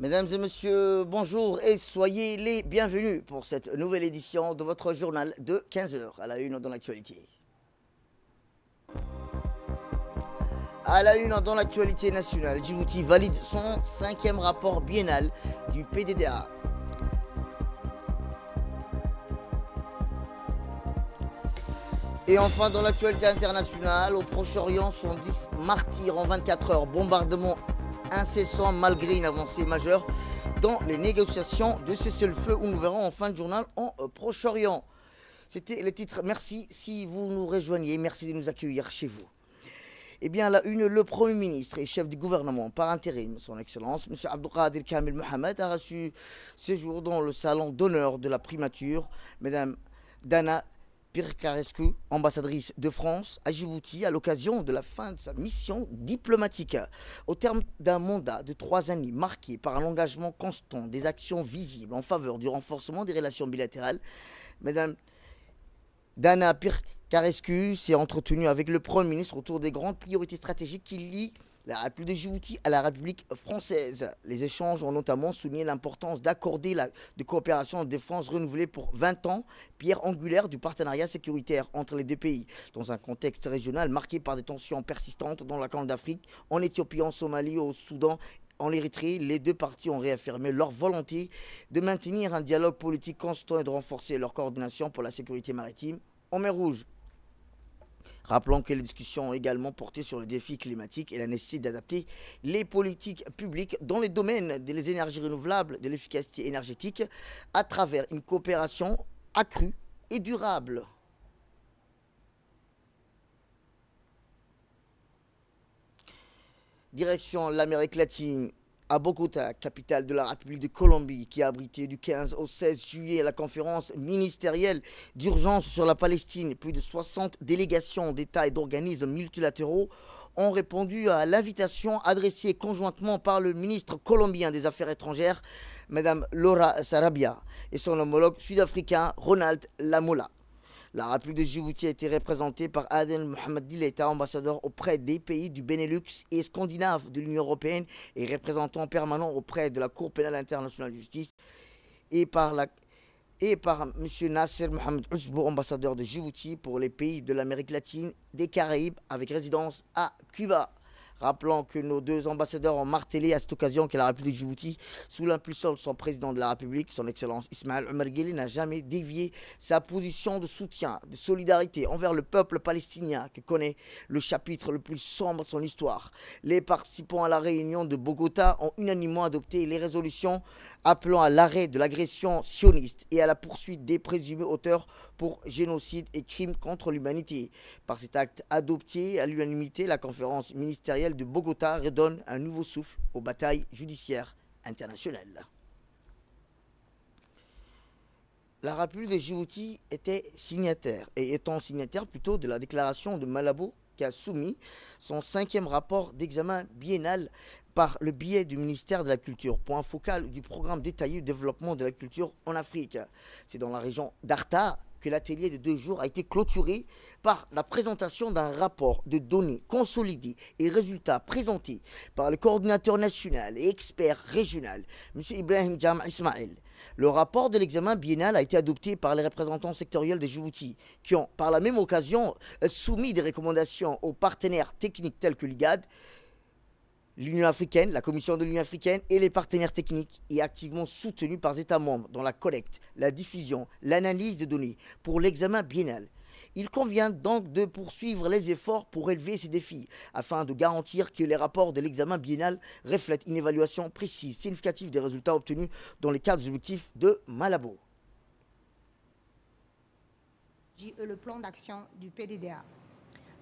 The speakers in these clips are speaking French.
Mesdames et messieurs, bonjour et soyez les bienvenus pour cette nouvelle édition de votre journal de 15 h à la une dans l'actualité. À la une dans l'actualité nationale, Djibouti valide son 5e rapport biennal du PDDA. Et enfin, dans l'actualité internationale, au Proche-Orient, sont 10 martyrs en 24 heures. Bombardement incessant malgré une avancée majeure dans les négociations de cessez-le-feu où nous verrons en fin de journal en Proche-Orient. C'était le titre. Merci si vous nous rejoignez. Merci de nous accueillir chez vous. Eh bien, à la une, le Premier ministre et chef du gouvernement par intérim, son Excellence, M. Abdelkader Kamil Mohamed, a reçu ce jour dans le salon d'honneur de la primature, Mme Dana Pircarescu, ambassadrice de France à Djibouti, à l'occasion de la fin de sa mission diplomatique. Au terme d'un mandat de 3 années marqué par un engagement constant, des actions visibles en faveur du renforcement des relations bilatérales, Mme Dana Pircarescu s'est entretenue avec le Premier ministre autour des grandes priorités stratégiques qui lient la République de Djibouti à la République française. Les échanges ont notamment souligné l'importance d'accorder de coopération de défense renouvelée pour 20 ans, pierre angulaire du partenariat sécuritaire entre les deux pays, dans un contexte régional marqué par des tensions persistantes dans la Corne d'Afrique, en Éthiopie, en Somalie, au Soudan. En Érythrée, les deux parties ont réaffirmé leur volonté de maintenir un dialogue politique constant et de renforcer leur coordination pour la sécurité maritime en mer Rouge. Rappelons que les discussions ont également porté sur le défi climatique et la nécessité d'adapter les politiques publiques dans les domaines des énergies renouvelables, de l'efficacité énergétique, à travers une coopération accrue et durable. Direction l'Amérique latine, à Bogota, capitale de la République de Colombie, qui a abrité du 15 au 16 juillet la conférence ministérielle d'urgence sur la Palestine. Plus de 60 délégations d'États et d'organismes multilatéraux ont répondu à l'invitation adressée conjointement par le ministre colombien des Affaires étrangères, Mme Laura Sarabia, et son homologue sud-africain, Ronald Lamola. La République de Djibouti a été représentée par Adel Mohamed Dileta, ambassadeur auprès des pays du Benelux et scandinave de l'Union européenne et représentant permanent auprès de la Cour pénale internationale de justice, et par M. Nasser Mohamed Ousbou, ambassadeur de Djibouti pour les pays de l'Amérique latine, des Caraïbes, avec résidence à Cuba. Rappelons que nos deux ambassadeurs ont martelé à cette occasion que la République de Djibouti, sous l'impulsion de son président de la République, son Excellence Ismaël Omar Guelleh, n'a jamais dévié sa position de soutien, de solidarité envers le peuple palestinien qui connaît le chapitre le plus sombre de son histoire. Les participants à la réunion de Bogota ont unanimement adopté les résolutions appelant à l'arrêt de l'agression sioniste et à la poursuite des présumés auteurs pour génocide et crimes contre l'humanité. Par cet acte adopté à l'unanimité, la conférence ministérielle de Bogota redonne un nouveau souffle aux batailles judiciaires internationales. La République de Djibouti était signataire, et étant signataire plutôt de la déclaration de Malabo, qui a soumis son 5e rapport d'examen biennal par le biais du ministère de la Culture, point focal du programme détaillé de développement de la culture en Afrique. C'est dans la région d'Arta que l'atelier de 2 jours a été clôturé par la présentation d'un rapport de données consolidées et résultats présentés par le coordinateur national et expert régional, M. Ibrahim Jam Ismail. Le rapport de l'examen biennal a été adopté par les représentants sectoriels de Djibouti, qui ont par la même occasion soumis des recommandations aux partenaires techniques tels que l'IGAD, l'Union africaine, la Commission de l'Union africaine et les partenaires techniques, et activement soutenus par les États membres dans la collecte, la diffusion, l'analyse de données pour l'examen biennal. Il convient donc de poursuivre les efforts pour relever ces défis, afin de garantir que les rapports de l'examen biennal reflètent une évaluation précise, significative des résultats obtenus dans le cadre des objectifs de Malabo. Le plan d'action du PDDA.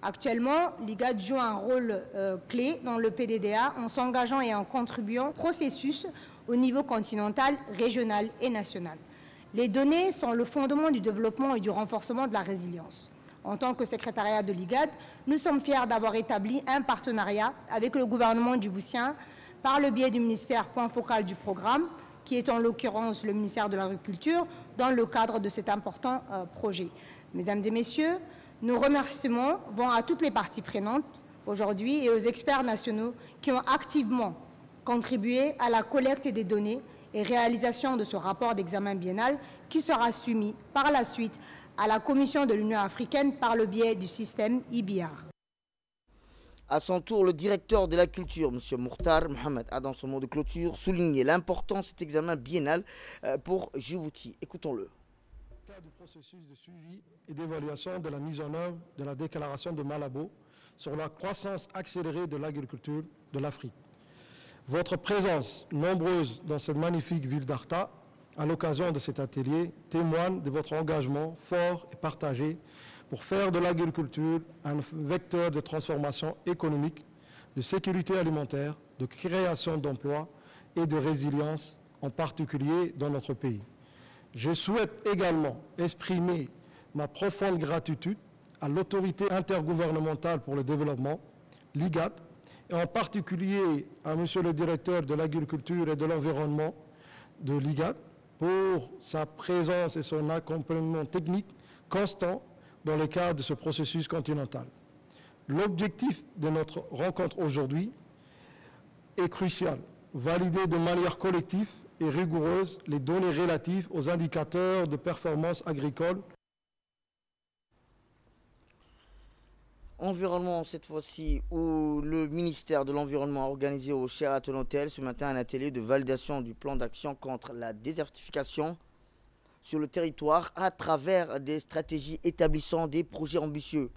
Actuellement, l'IGAD joue un rôle clé dans le PDDA en s'engageant et en contribuant au processus au niveau continental, régional et national. Les données sont le fondement du développement et du renforcement de la résilience. En tant que secrétariat de l'IGAD, nous sommes fiers d'avoir établi un partenariat avec le gouvernement djiboutien par le biais du ministère point focal du programme, qui est en l'occurrence le ministère de l'Agriculture, dans le cadre de cet important projet. Mesdames et messieurs, nos remerciements vont à toutes les parties prenantes aujourd'hui et aux experts nationaux qui ont activement contribuer à la collecte des données et réalisation de ce rapport d'examen biennal qui sera soumis par la suite à la Commission de l'Union africaine par le biais du système IBR. À son tour, le directeur de la culture, M. Mourtar Mohamed, a dans son mot de clôture souligné l'importance de cet examen biennal pour Djibouti. Écoutons-le. Dans le cadre du processus de suivi et d'évaluation de la mise en œuvre de la déclaration de Malabo sur la croissance accélérée de l'agriculture de l'Afrique. Votre présence nombreuse dans cette magnifique ville d'Arta, à l'occasion de cet atelier, témoigne de votre engagement fort et partagé pour faire de l'agriculture un vecteur de transformation économique, de sécurité alimentaire, de création d'emplois et de résilience, en particulier dans notre pays. Je souhaite également exprimer ma profonde gratitude à l'autorité intergouvernementale pour le développement, l'IGAD, et en particulier à Monsieur le directeur de l'agriculture et de l'environnement de l'IGAD pour sa présence et son accompagnement technique constant dans le cadre de ce processus continental. L'objectif de notre rencontre aujourd'hui est crucial. Valider de manière collective et rigoureuse les données relatives aux indicateurs de performance agricole. Environnement, cette fois-ci, où le ministère de l'Environnement a organisé au Sheraton Hotel ce matin un atelier de validation du plan d'action contre la désertification sur le territoire à travers des stratégies établissant des projets ambitieux.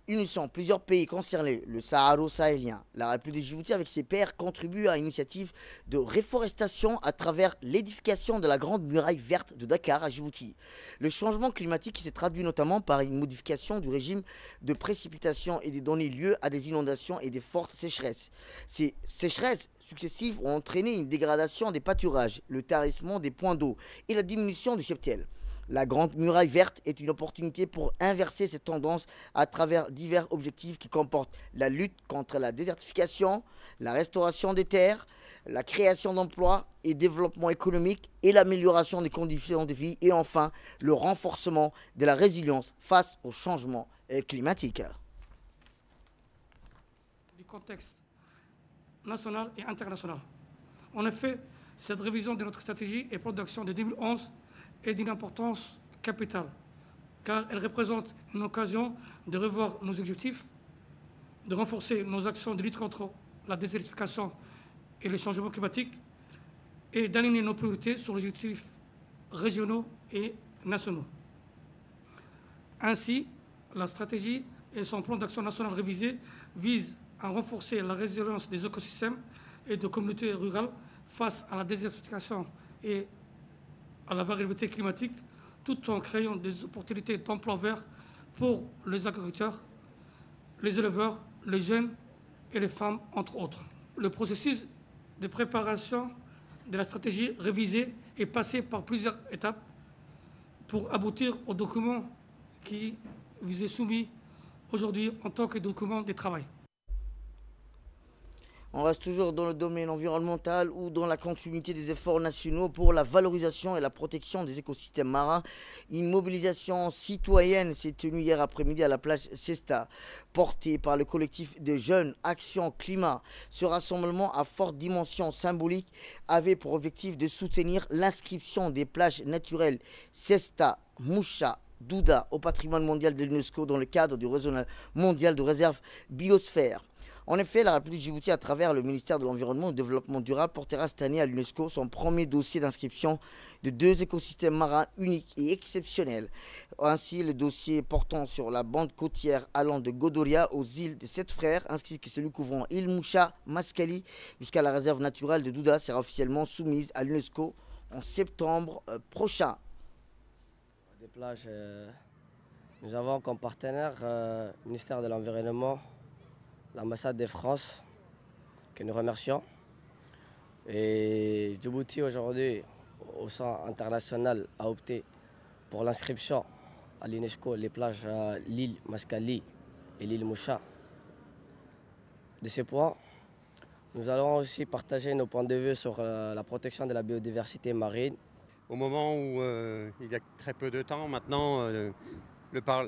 Unissant plusieurs pays concernés, le Saharo-Sahélien, la République de Djibouti avec ses pairs contribue à une initiative de réforestation à travers l'édification de la grande muraille verte de Dakar à Djibouti. Le changement climatique qui s'est traduit notamment par une modification du régime de précipitation et des donné lieu à des inondations et des fortes sécheresses. Ces sécheresses successives ont entraîné une dégradation des pâturages, le tarissement des points d'eau et la diminution du cheptel. La Grande Muraille Verte est une opportunité pour inverser cette tendance à travers divers objectifs qui comportent la lutte contre la désertification, la restauration des terres, la création d'emplois et développement économique et l'amélioration des conditions de vie et enfin le renforcement de la résilience face au changement climatique. Du contexte national et international. En effet, cette révision de notre stratégie et plan d'action de 2011 est d'une importance capitale, car elle représente une occasion de revoir nos objectifs, de renforcer nos actions de lutte contre la désertification et les changements climatiques, et d'aligner nos priorités sur les objectifs régionaux et nationaux. Ainsi, la stratégie et son plan d'action national révisé visent à renforcer la résilience des écosystèmes et des communautés rurales face à la désertification et à la variabilité climatique, tout en créant des opportunités d'emploi vert pour les agriculteurs, les éleveurs, les jeunes et les femmes, entre autres. Le processus de préparation de la stratégie révisée est passé par plusieurs étapes pour aboutir au document qui vous est soumis aujourd'hui en tant que document de travail. On reste toujours dans le domaine environnemental ou dans la continuité des efforts nationaux pour la valorisation et la protection des écosystèmes marins. Une mobilisation citoyenne s'est tenue hier après-midi à la plage Cesta, portée par le collectif de jeunes Action Climat. Ce rassemblement à forte dimension symbolique avait pour objectif de soutenir l'inscription des plages naturelles Cesta, Moucha, Douda au patrimoine mondial de l'UNESCO dans le cadre du réseau mondial de réserve biosphère. En effet, la République de Djibouti, à travers le ministère de l'Environnement et du Développement durable, portera cette année à l'UNESCO son premier dossier d'inscription de 2 écosystèmes marins uniques et exceptionnels. Ainsi, le dossier portant sur la bande côtière allant de Godoria aux îles des 7 Frères, ainsi que celui couvrant île Moucha, Maskali, jusqu'à la réserve naturelle de Douda, sera officiellement soumise à l'UNESCO en septembre prochain. Des plages, nous avons comme partenaire le ministère de l'Environnement, l'ambassade de France, que nous remercions. Et Djibouti aujourd'hui, au sein international, a opté pour l'inscription à l'UNESCO les plages à l'île Maskali et l'île Moucha. De ces points, nous allons aussi partager nos points de vue sur la protection de la biodiversité marine. Au moment où il y a très peu de temps maintenant,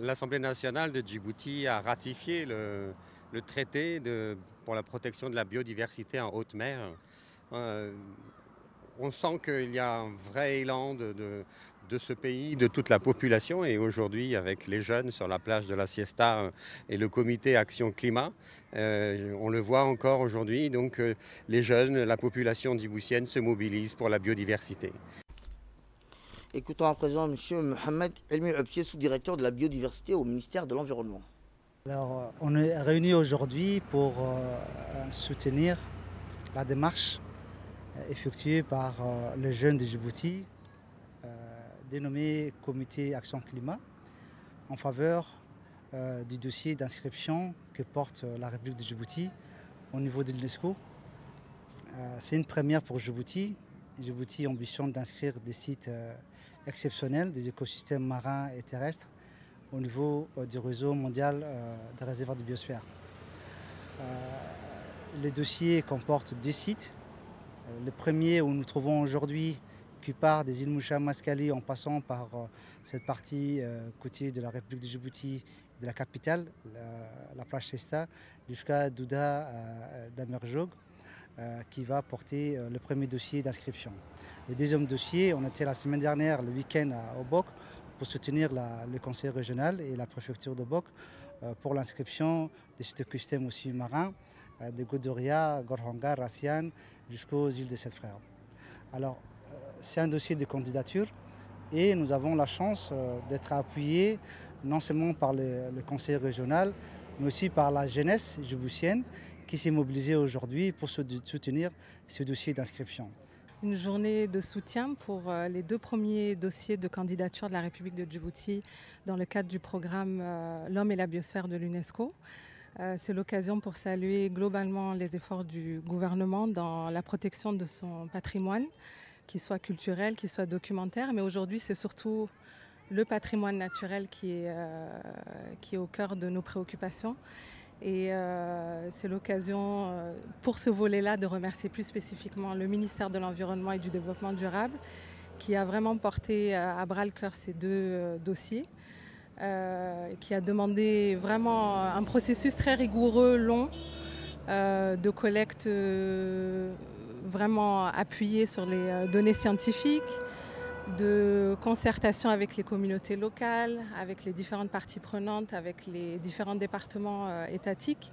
l'Assemblée nationale de Djibouti a ratifié le traité pour la protection de la biodiversité en haute mer. On sent qu'il y a un vrai élan de ce pays, de toute la population. Et aujourd'hui, avec les jeunes sur la plage de la Siesta et le comité Action Climat, on le voit encore aujourd'hui. Donc les jeunes, la population djiboutienne se mobilise pour la biodiversité. Écoutons à présent M. Mohamed Elmi Absié, sous-directeur de la biodiversité au ministère de l'Environnement. Alors, on est réunis aujourd'hui pour soutenir la démarche effectuée par les jeunes de Djibouti, dénommé Comité Action Climat, en faveur du dossier d'inscription que porte la République de Djibouti au niveau de l'UNESCO. C'est une première pour Djibouti. Djibouti ambitionne d'inscrire des sites exceptionnels, des écosystèmes marins et terrestres au niveau du réseau mondial des réservoirs de biosphère. Les dossiers comportent 2 sites. Le premier où nous trouvons aujourd'hui, qui part des îles Moucha Maskali en passant par cette partie côtière de la République de Djibouti, de la capitale, la plage Sesta, jusqu'à Douda d'Amerjog, qui va porter le premier dossier d'inscription. Le deuxième dossier, on était la semaine dernière, le week-end à Obok, pour soutenir le conseil régional et la préfecture d'Obok pour l'inscription de cet écosystème aussi marin, de Godoria, Gorhanga, Rassian, jusqu'aux îles des Sept Frères. Alors, c'est un dossier de candidature et nous avons la chance d'être appuyés non seulement par le conseil régional, mais aussi par la jeunesse djiboutienne qui s'est mobilisée aujourd'hui pour soutenir ce dossier d'inscription. Une journée de soutien pour les 2 premiers dossiers de candidature de la République de Djibouti dans le cadre du programme L'homme et la biosphère de l'UNESCO. C'est l'occasion pour saluer globalement les efforts du gouvernement dans la protection de son patrimoine, qu'il soit culturel, qu'il soit documentaire, mais aujourd'hui c'est surtout le patrimoine naturel qui est au cœur de nos préoccupations. Et c'est l'occasion pour ce volet-là de remercier plus spécifiquement le ministère de l'Environnement et du Développement durable qui a vraiment porté à bras-le-cœur ces 2 dossiers, qui a demandé vraiment un processus très rigoureux, long, de collecte vraiment appuyé sur les données scientifiques, de concertation avec les communautés locales, avec les différentes parties prenantes, avec les différents départements étatiques,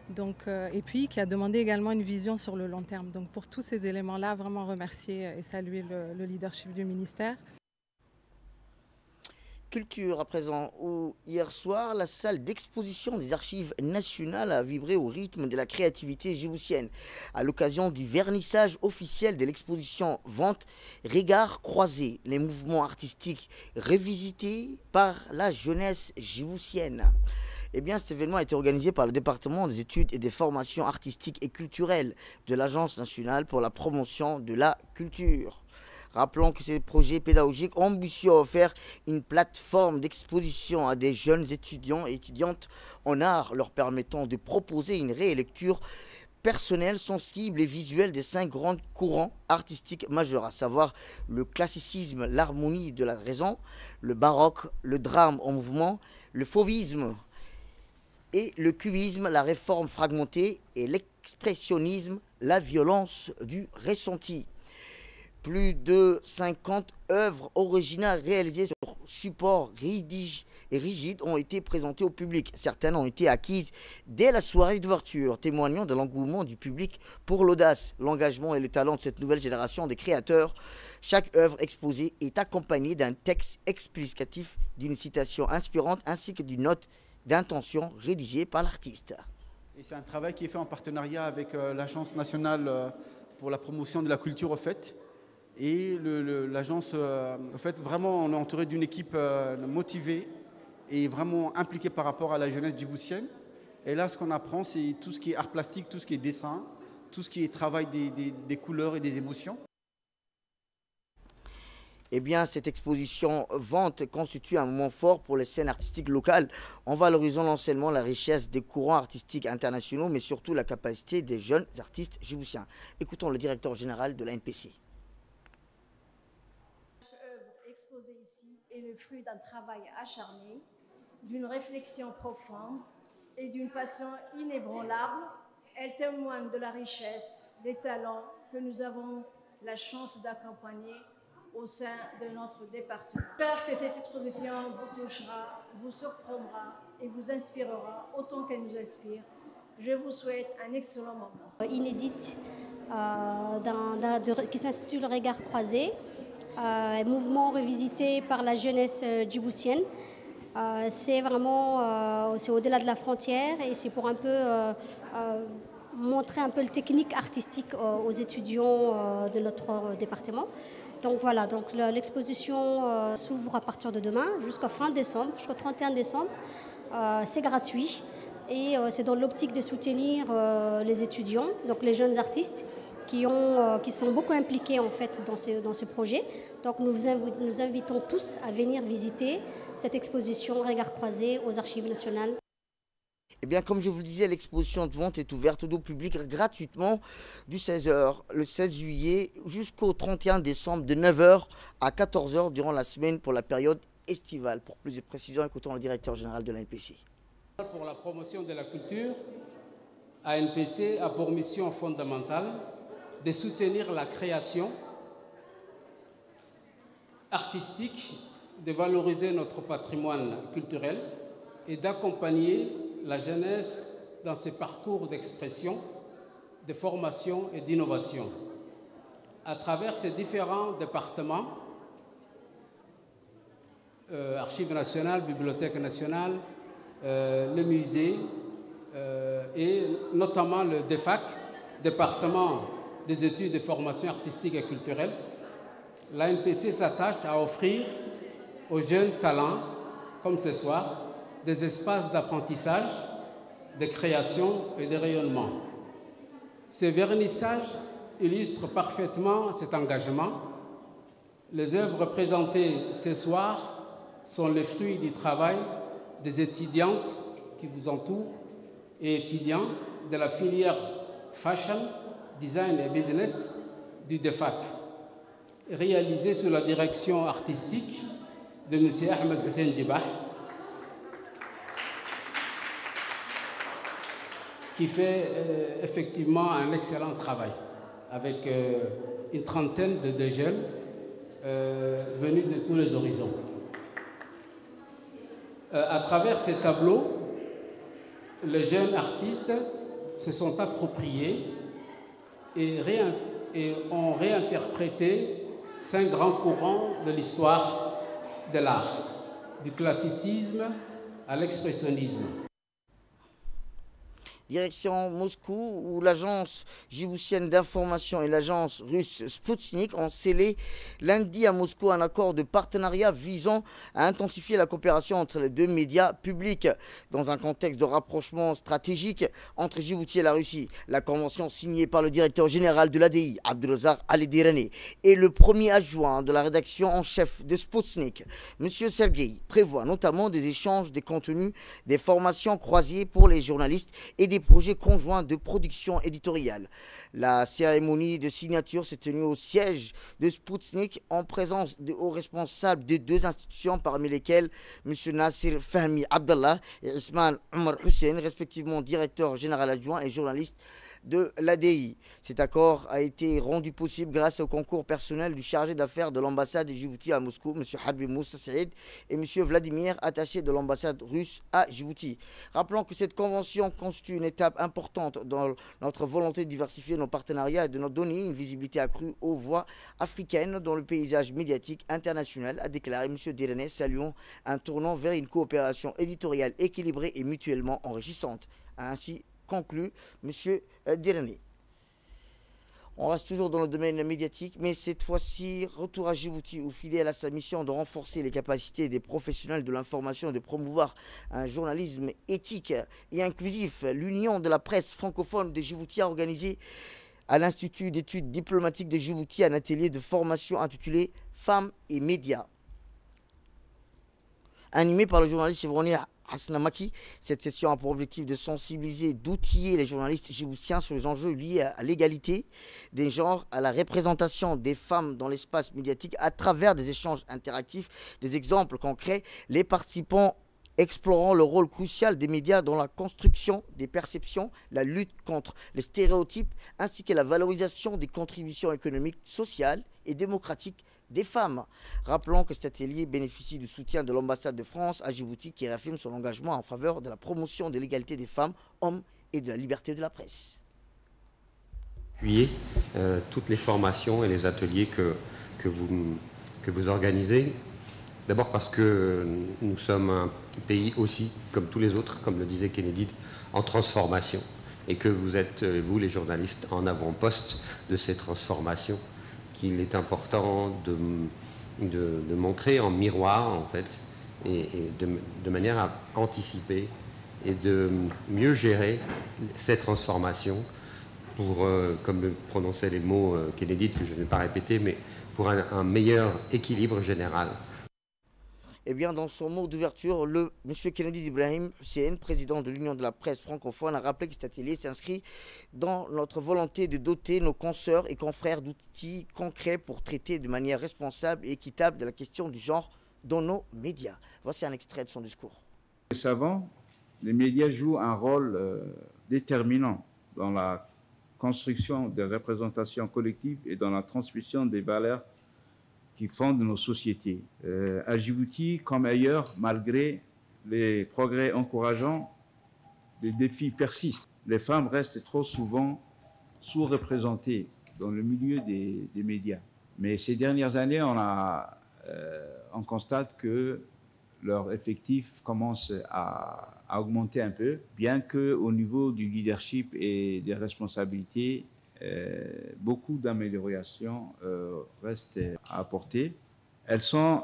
donc, et puis qui a demandé également une vision sur le long terme. Donc pour tous ces éléments-là, vraiment remercier et saluer le leadership du ministère. Culture à présent, où hier soir, la salle d'exposition des archives nationales a vibré au rythme de la créativité djiboutienne. À l'occasion du vernissage officiel de l'exposition Vente, regards croisés, les mouvements artistiques revisités par la jeunesse djiboutienne. Eh bien, cet événement a été organisé par le département des études et des formations artistiques et culturelles de l'Agence nationale pour la promotion de la culture. Rappelons que ces projets pédagogiques ambitieux ont offert une plateforme d'exposition à des jeunes étudiants et étudiantes en art, leur permettant de proposer une rélecture personnelle, sensible et visuelle des 5 grands courants artistiques majeurs, à savoir le classicisme, l'harmonie de la raison, le baroque, le drame en mouvement, le fauvisme et le cubisme, la réforme fragmentée, et l'expressionnisme, la violence du ressenti. Plus de 50 œuvres originales réalisées sur support rigide ont été présentées au public. Certaines ont été acquises dès la soirée d'ouverture, témoignant de l'engouement du public pour l'audace, l'engagement et le talent de cette nouvelle génération de créateurs. Chaque œuvre exposée est accompagnée d'un texte explicatif, d'une citation inspirante ainsi que d'une note d'intention rédigée par l'artiste. C'est un travail qui est fait en partenariat avec l'Agence nationale pour la promotion de la culture au fait. Et l'agence, en fait, vraiment, on est entouré d'une équipe motivée et vraiment impliquée par rapport à la jeunesse djiboutienne. Et là, ce qu'on apprend, c'est tout ce qui est art plastique, tout ce qui est dessin, tout ce qui est travail des couleurs et des émotions. Eh bien, cette exposition Vente constitue un moment fort pour les scènes artistiques locales, en valorisant non seulement la richesse des courants artistiques internationaux, mais surtout la capacité des jeunes artistes djiboutiens. Écoutons le directeur général de la NPC. Ici est le fruit d'un travail acharné, d'une réflexion profonde et d'une passion inébranlable. Elle témoigne de la richesse, des talents que nous avons la chance d'accompagner au sein de notre département. J'espère que cette exposition vous touchera, vous surprendra et vous inspirera autant qu'elle nous inspire. Je vous souhaite un excellent moment. Inédite qui s'intitule Le Regard Croisé, un mouvement revisité par la jeunesse djiboutienne. C'est vraiment c'est au-delà de la frontière et c'est pour un peu montrer un peu le technique artistique aux étudiants de notre département. Donc voilà, donc l'exposition s'ouvre à partir de demain jusqu'à fin décembre, jusqu'au 31 décembre. C'est gratuit et c'est dans l'optique de soutenir les étudiants, donc les jeunes artistes qui sont beaucoup impliqués en fait dans ce projet. Donc nous invitons tous à venir visiter cette exposition Regard Croisé aux Archives nationales. Eh bien, comme je vous le disais, l'exposition de vente est ouverte au public gratuitement du 16h le 16 juillet jusqu'au 31 décembre de 9h à 14h durant la semaine pour la période estivale. Pour plus de précisions, écoutons le directeur général de l'ANPC. Pour la promotion de la culture, ANPC a pour mission fondamentale de soutenir la création artistique, de valoriser notre patrimoine culturel et d'accompagner la jeunesse dans ses parcours d'expression, de formation et d'innovation. À travers ces différents départements, Archives nationales, Bibliothèque nationale, le musée et notamment le DEFAC, Département des études de formation artistique et culturelle, l'ANPC s'attache à offrir aux jeunes talents, comme ce soir, des espaces d'apprentissage, de création et de rayonnement. Ces vernissages illustrent parfaitement cet engagement. Les œuvres présentées ce soir sont les fruits du travail des étudiantes qui vous entourent et étudiants de la filière Fashion, Design et Business du DEFAC, réalisé sous la direction artistique de M. Ahmed Hussein Djibah, qui fait effectivement un excellent travail avec une trentaine de jeunes venus de tous les horizons. À travers ces tableaux, les jeunes artistes se sont appropriés et ont réinterprété 5 grands courants de l'histoire de l'art, du classicisme à l'expressionnisme. Direction Moscou, où l'agence djiboutienne d'information et l'agence russe Sputnik ont scellé lundi à Moscou un accord de partenariat visant à intensifier la coopération entre les deux médias publics dans un contexte de rapprochement stratégique entre Djibouti et la Russie. La convention signée par le directeur général de l'ADI, Abdulrazak Al-Dirani, et le premier adjoint de la rédaction en chef de Sputnik, M. Sergei, prévoit notamment des échanges de contenus, des formations croisées pour les journalistes et des projets conjoints de production éditoriale. La cérémonie de signature s'est tenue au siège de Sputnik en présence de hauts responsables des deux institutions, parmi lesquels M. Nasser Fahmi Abdallah et Ismail Omar Hussein, respectivement directeur général adjoint et journaliste de l'ADI. Cet accord a été rendu possible grâce au concours personnel du chargé d'affaires de l'ambassade de Djibouti à Moscou, M. Harbi Moussa Saïd, et M. Vladimir, attaché de l'ambassade russe à Djibouti. Rappelons que cette convention constitue une étape importante dans notre volonté de diversifier nos partenariats et de nous donner une visibilité accrue aux voix africaines dans le paysage médiatique international, a déclaré M. Dirani, saluant un tournant vers une coopération éditoriale équilibrée et mutuellement enrichissante. Ainsi conclut M. Dirani. On reste toujours dans le domaine médiatique, mais cette fois-ci, retour à Djibouti, où fidèle à sa mission de renforcer les capacités des professionnels de l'information et de promouvoir un journalisme éthique et inclusif. L'Union de la presse francophone de Djibouti a organisé à l'Institut d'études diplomatiques de Djibouti un atelier de formation intitulé « Femmes et médias ». Animé par le journaliste chevronnier Hassan Maki, cette session a pour objectif de sensibiliser, d'outiller les journalistes djiboutiens sur les enjeux liés à l'égalité des genres, à la représentation des femmes dans l'espace médiatique à travers des échanges interactifs, des exemples concrets. Les participants explorant le rôle crucial des médias dans la construction des perceptions, la lutte contre les stéréotypes, ainsi que la valorisation des contributions économiques, sociales et démocratiques des femmes. Rappelons que cet atelier bénéficie du soutien de l'ambassade de France à Djibouti qui réaffirme son engagement en faveur de la promotion de l'égalité des femmes, hommes et de la liberté de la presse. Appuyer toutes les formations et les ateliers que vous organisez. D'abord parce que nous sommes un pays aussi, comme tous les autres, comme le disait Kennedy, en transformation. Et que vous êtes, vous les journalistes, en avant-poste de ces transformations, qu'il est important de montrer en miroir, en fait, et de manière à anticiper et de mieux gérer ces transformations pour, comme le prononçaient les mots Kennedy, que je ne vais pas répéter, mais pour un meilleur équilibre général. Eh bien, dans son mot d'ouverture, M. Kennedy Ibrahim Hussein, président de l'Union de la presse francophone, a rappelé que cet atelier s'inscrit dans notre volonté de doter nos consoeurs et confrères d'outils concrets pour traiter de manière responsable et équitable de la question du genre dans nos médias. Voici un extrait de son discours. Les savants, les médias jouent un rôle déterminant dans la construction des représentations collectives et dans la transmission des valeurs qui fondent nos sociétés. À Djibouti, comme ailleurs, malgré les progrès encourageants, les défis persistent. Les femmes restent trop souvent sous-représentées dans le milieu des médias. Mais ces dernières années, on constate que leur effectif commence à augmenter un peu, bien qu'au niveau du leadership et des responsabilités, beaucoup d'améliorations restent à apporter. Elles sont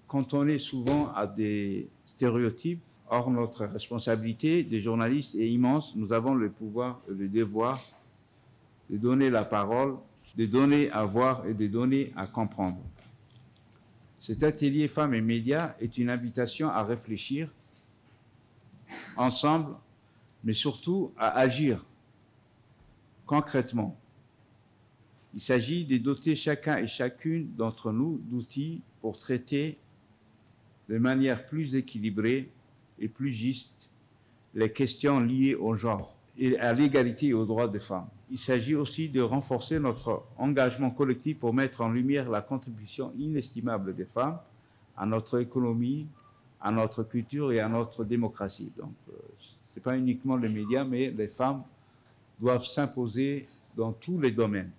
cantonnées souvent à des stéréotypes. Or, notre responsabilité des journalistes est immense. Nous avons le pouvoir et le devoir de donner la parole, de donner à voir et de donner à comprendre. Cet atelier Femmes et Médias est une invitation à réfléchir ensemble, mais surtout à agir concrètement. Il s'agit de doter chacun et chacune d'entre nous d'outils pour traiter de manière plus équilibrée et plus juste les questions liées au genre et à l'égalité et aux droits des femmes. Il s'agit aussi de renforcer notre engagement collectif pour mettre en lumière la contribution inestimable des femmes à notre économie, à notre culture et à notre démocratie. Donc, ce n'est pas uniquement les médias, mais les femmes doivent s'imposer dans tous les domaines.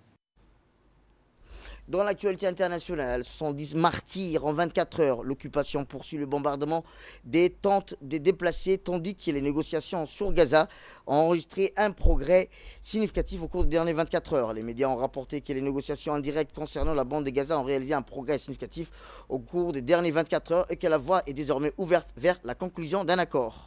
Dans l'actualité internationale, 70 martyrs en 24 heures. L'occupation poursuit le bombardement des tentes des déplacés, tandis que les négociations sur Gaza ont enregistré un progrès significatif au cours des dernières 24 heures. Les médias ont rapporté que les négociations indirectes concernant la bande de Gaza ont réalisé un progrès significatif au cours des dernières 24 heures et que la voie est désormais ouverte vers la conclusion d'un accord.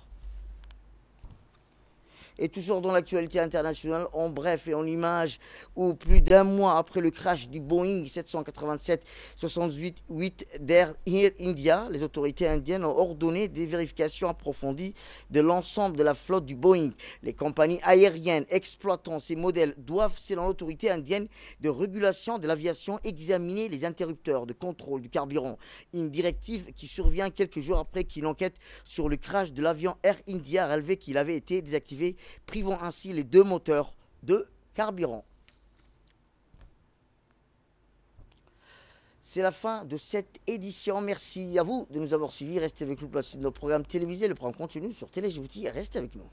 Et toujours dans l'actualité internationale, en bref et en images, où plus d'un mois après le crash du Boeing 787-78 d'Air India, les autorités indiennes ont ordonné des vérifications approfondies de l'ensemble de la flotte du Boeing. Les compagnies aériennes exploitant ces modèles doivent, selon l'autorité indienne de régulation de l'aviation, examiner les interrupteurs de contrôle du carburant. Une directive qui survient quelques jours après qu'une enquête sur le crash de l'avion Air India a relevé qu'il avait été désactivé, privant ainsi les deux moteurs de carburant. C'est la fin de cette édition. Merci à vous de nous avoir suivis. Restez avec nous pour la suite de nos programmes télévisés. Le programme continue sur Télé Djibouti. Restez avec nous.